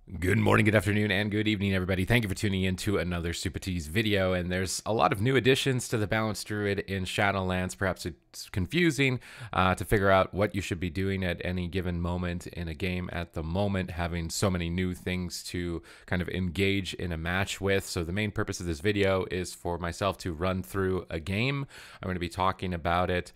Good morning, good afternoon, and good evening, everybody. Thank you for tuning in to another Supatease video. And there's a lot of new additions to the Balanced Druid in Shadowlands. Perhaps it's confusing to figure out what you should be doing at any given moment in a game at the moment, having so many new things to kind of engage in a match with. So the main purpose of this video is for myself to run through a game. I'm going to be talking about it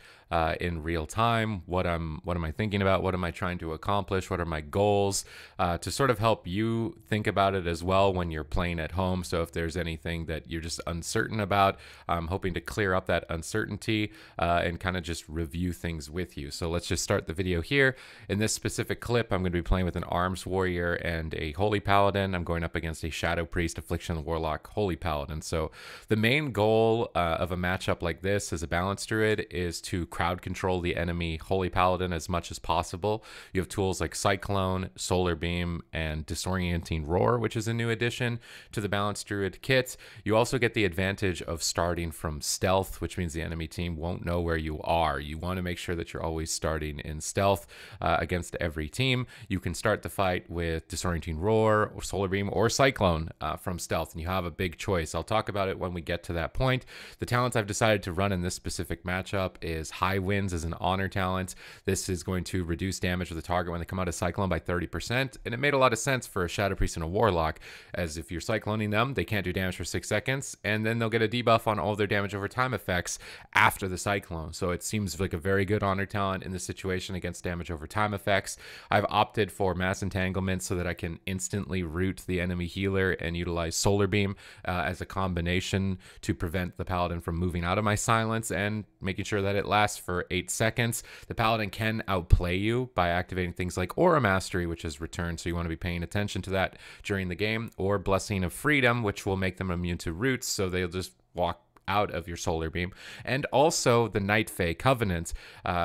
in real time. What am I thinking about? What am I trying to accomplish? What are my goals? To sort of help you think about it as well when you're playing at home. So if there's anything that you're just uncertain about, I'm hoping to clear up that uncertainty and kind of just review things with you. So let's just start the video here. In this specific clip, I'm going to be playing with an Arms Warrior and a Holy Paladin. I'm going up against a Shadow Priest, Affliction Warlock, Holy Paladin. So the main goal of a matchup like this as a Balanced Druid is to crowd control the enemy Holy Paladin as much as possible. You have tools like Cyclone, Solar Beam, and Disorienting Roar, which is a new addition to the Balanced Druid kit. You also get the advantage of starting from stealth, which means the enemy team won't know where you are. You want to make sure that you're always starting in stealth against every team. You can start the fight with Disorienting Roar, or Solar Beam, or Cyclone from stealth, and you have a big choice. I'll talk about it when we get to that point. The talents I've decided to run in this specific matchup is High Winds as an honor talent. This is going to reduce damage of the target when they come out of Cyclone by 30%, and it made a lot of sense for a Shadow Priest and a Warlock, as if you're cycloning them, they can't do damage for 6 seconds, and then they'll get a debuff on all their damage over time effects after the Cyclone. So it seems like a very good honor talent in this situation against damage over time effects. I've opted for Mass Entanglement so that I can instantly root the enemy healer and utilize Solar Beam as a combination to prevent the Paladin from moving out of my silence and making sure that it lasts for 8 seconds. The Paladin can outplay you by activating things like Aura Mastery, which is returned, so you want to be paying attention to that during the game, or Blessing of Freedom, which will make them immune to roots, so they'll just walk out of your Solar Beam. And also the Night Fae Covenant.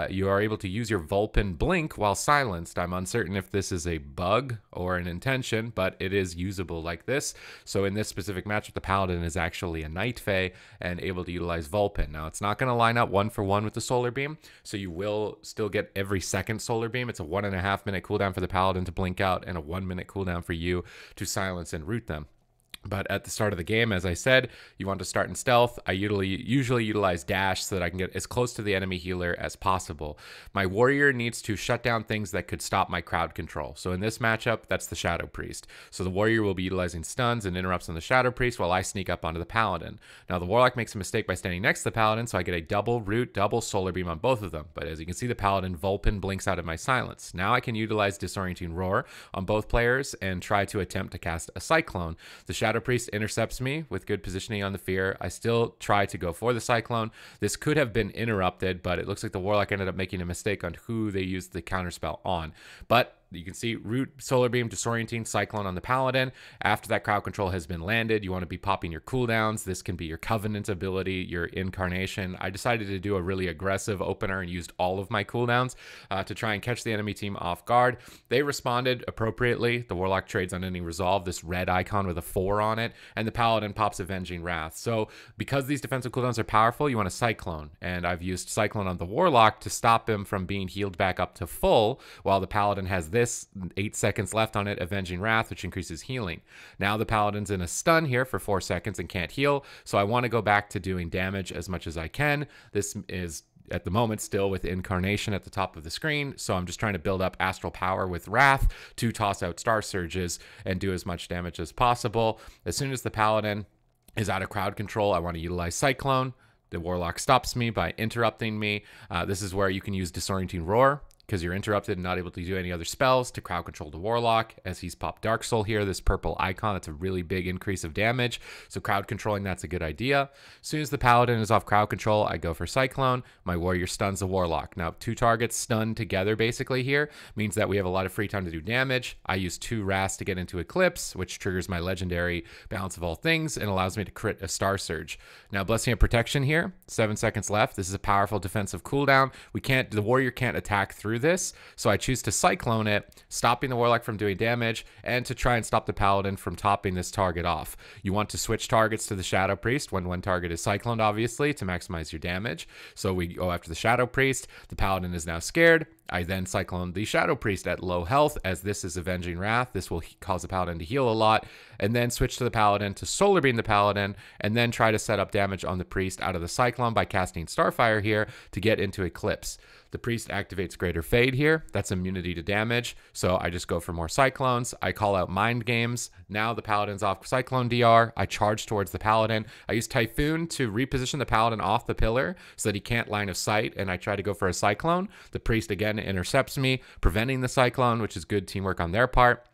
You are able to use your Vulpin Blink while silenced. I'm uncertain if this is a bug or an intention, but it is usable like this. So in this specific matchup, the Paladin is actually a Night Fae and able to utilize Vulpin. Now, it's not going to line up 1-for-1 with the Solar Beam, so you will still get every second Solar Beam. It's a 1.5 minute cooldown for the Paladin to blink out and a 1 minute cooldown for you to silence and root them. But at the start of the game, as I said, you want to start in stealth. I usually utilize dash so that I can get as close to the enemy healer as possible. My warrior needs to shut down things that could stop my crowd control. So in this matchup, that's the Shadow Priest. So the warrior will be utilizing stuns and interrupts on the Shadow Priest while I sneak up onto the Paladin. Now the Warlock makes a mistake by standing next to the Paladin, so I get a double root, double Solar Beam on both of them. But as you can see, the Paladin Vulpin blinks out of my silence. Now I can utilize Disorienting Roar on both players and try to attempt to cast a Cyclone. The Shadow Priest intercepts me with good positioning on the fear. I still try to go for the Cyclone. This could have been interrupted, but it looks like the Warlock ended up making a mistake on who they used the counterspell on. But you can see root, Solar Beam, Disorienting, Cyclone on the Paladin. After that crowd control has been landed, you want to be popping your cooldowns. This can be your Covenant ability, your Incarnation. I decided to do a really aggressive opener and used all of my cooldowns to try and catch the enemy team off guard. They responded appropriately. The Warlock trades on any resolve, this red icon with a 4 on it, and the Paladin pops Avenging Wrath. So because these defensive cooldowns are powerful, you want to Cyclone. And I've used Cyclone on the Warlock to stop him from being healed back up to full, while the Paladin has this 8 seconds left on it, Avenging Wrath, which increases healing. Now the Paladin's in a stun here for 4 seconds and can't heal, so I want to go back to doing damage as much as I can. This is at the moment still with Incarnation at the top of the screen, so I'm just trying to build up Astral Power with Wrath to toss out Star Surges and do as much damage as possible. As soon as the Paladin is out of crowd control, I want to utilize Cyclone. The Warlock stops me by interrupting me. This is where you can use Disorienting Roar, because you're interrupted and not able to do any other spells, to crowd control the Warlock, as he's popped Dark Soul here, this purple icon. That's a really big increase of damage, so crowd controlling, that's a good idea. As soon as the Paladin is off crowd control, I go for Cyclone. My warrior stuns the Warlock. Now 2 targets stunned together basically here means that we have a lot of free time to do damage. I use 2 Wraths to get into Eclipse, which triggers my legendary Balance of All Things and allows me to crit a Star Surge. Now Blessing of Protection here, 7 seconds left. This is a powerful defensive cooldown. The warrior can't attack through this, so I choose to Cyclone it, stopping the Warlock from doing damage, and to try and stop the Paladin from topping this target off. You want to switch targets to the Shadow Priest when one target is Cycloned, obviously, to maximize your damage. So we go after the Shadow Priest. The Paladin is now scared. I then cyclone the Shadow Priest at low health, as this is Avenging Wrath. This will cause the Paladin to heal a lot, and then switch to the Paladin to Solar Beam the Paladin, and then try to set up damage on the Priest out of the Cyclone by casting Starfire here to get into Eclipse. The Priest activates Greater Fade here. That's immunity to damage. So I just go for more Cyclones. I call out Mind Games. Now the Paladin's off Cyclone DR. I charge towards the Paladin. I use Typhoon to reposition the Paladin off the pillar so that he can't line of sight, and I try to go for a Cyclone. The Priest again intercepts me, preventing the Cyclone, which is good teamwork on their part.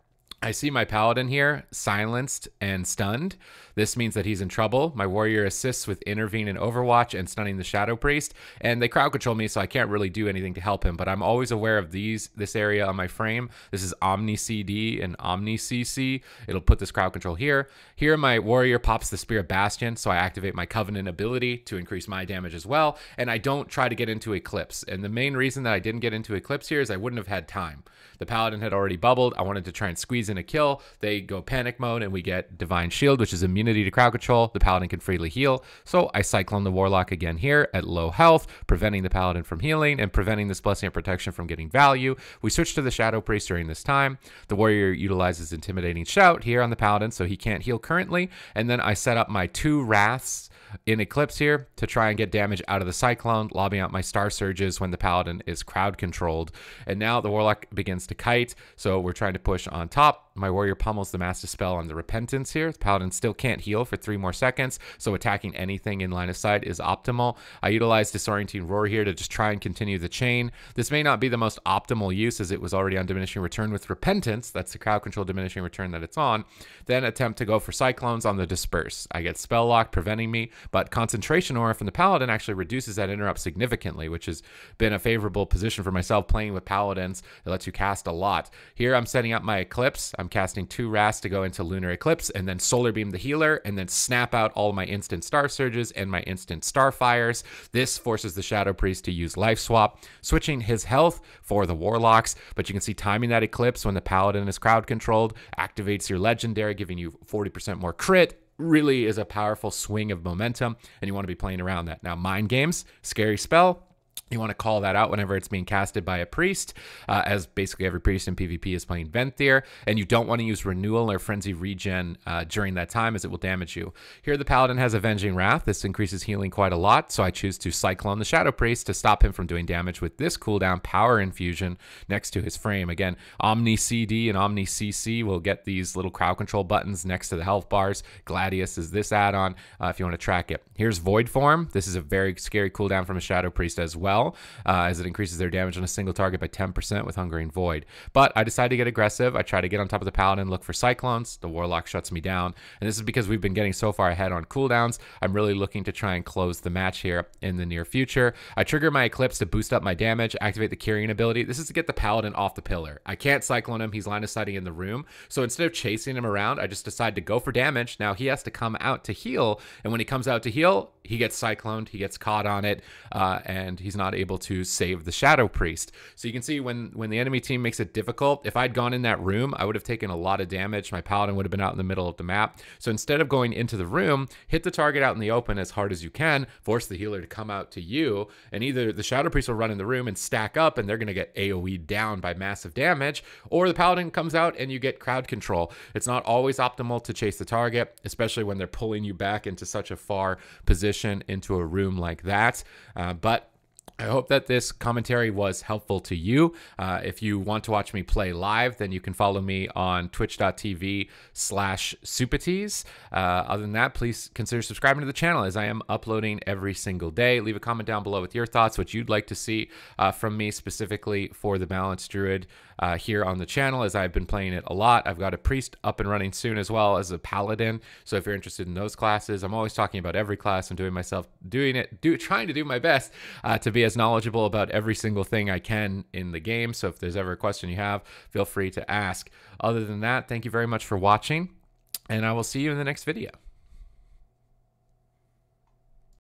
I see my Paladin here silenced and stunned. This means that he's in trouble. My warrior assists with Intervene and Overwatch and stunning the Shadow Priest, and they crowd control me, so I can't really do anything to help him, but I'm always aware of this area on my frame. This is Omni CD and Omni CC. It'll put this crowd control here. Here my warrior pops the Spear of Bastion, so I activate my Covenant ability to increase my damage as well, and I don't try to get into Eclipse. And the main reason that I didn't get into Eclipse here is I wouldn't have had time. The Paladin had already bubbled. I wanted to try and squeeze in a kill. They go panic mode, and we get Divine Shield, which is immunity to crowd control. The Paladin can freely heal, so I cyclone the Warlock again here at low health, preventing the Paladin from healing and preventing this Blessing of Protection from getting value. We switch to the Shadow Priest during this time. The warrior utilizes Intimidating Shout here on the Paladin, so he can't heal currently, and then I set up my 2 Wraths in Eclipse here to try and get damage out of the Cyclone, lobbing out my Star Surges when the Paladin is crowd controlled. And now the Warlock begins to kite, so we're trying to push on top. My warrior pummels the Master Spell on the Repentance here. The Paladin still can't heal for 3 more seconds, so attacking anything in line of sight is optimal. I utilize Disorienting Roar here to just try and continue the chain. This may not be the most optimal use, as it was already on Diminishing Return with Repentance. That's the crowd control Diminishing Return that it's on. Then attempt to go for Cyclones on the Disperse. I get Spell Lock, preventing me, but Concentration Aura from the Paladin actually reduces that interrupt significantly, which has been a favorable position for myself playing with Paladins. It lets you cast a lot. Here I'm setting up my Eclipse. I'm casting 2 Wraths to go into Lunar Eclipse, and then Solar Beam the healer, and then snap out all my instant Star Surges and my instant Starfires. This forces the Shadow Priest to use Life Swap, switching his health for the Warlocks, but you can see timing that Eclipse when the Paladin is crowd controlled activates your Legendary, giving you 40% more crit. Really is a powerful swing of momentum, and you want to be playing around that. Now, Mind Games, scary spell. You want to call that out whenever it's being casted by a priest, as basically every priest in PvP is playing Venthyr, and you don't want to use Renewal or Frenzy Regen during that time, as it will damage you. Here the Paladin has Avenging Wrath. This increases healing quite a lot, so I choose to Cyclone the Shadow Priest to stop him from doing damage with this cooldown Power Infusion next to his frame. Again, Omni CD and Omni CC will get these little crowd control buttons next to the health bars. Gladius is this add-on if you want to track it. Here's Void Form. This is a very scary cooldown from a Shadow Priest as well. As it increases their damage on a single target by 10% with Hungering Void. But I decide to get aggressive. I try to get on top of the Paladin, look for Cyclones. The Warlock shuts me down. And this is because we've been getting so far ahead on cooldowns. I'm really looking to try and close the match here in the near future. I trigger my Eclipse to boost up my damage, activate the Carrying ability. This is to get the Paladin off the pillar. I can't Cyclone him. He's line of sighting in the room. So instead of chasing him around, I just decide to go for damage. Now he has to come out to heal. And when he comes out to heal, he gets Cycloned. He gets caught on it. And he's not able to save the Shadow Priest. So you can see when the enemy team makes it difficult, if I'd gone in that room, I would have taken a lot of damage. My Paladin would have been out in the middle of the map. So instead of going into the room, hit the target out in the open as hard as you can, force the healer to come out to you, and either the Shadow Priest will run in the room and stack up, and they're going to get AoE down by massive damage, or the Paladin comes out and you get crowd control. It's not always optimal to chase the target, especially when they're pulling you back into such a far position into a room like that. But I hope that this commentary was helpful to you. If you want to watch me play live, then you can follow me on twitch.tv/Supatease. Other than that, please consider subscribing to the channel, as I am uploading every single day. Leave a comment down below with your thoughts, what you'd like to see from me specifically for the Balanced Druid here on the channel, as I've been playing it a lot. I've got a Priest up and running soon, as well as a Paladin. So if you're interested in those classes, I'm always talking about every class and trying to do my best to be as knowledgeable about every single thing I can in the game. So if there's ever a question you have, feel free to ask. Other than that, thank you very much for watching, and I will see you in the next video.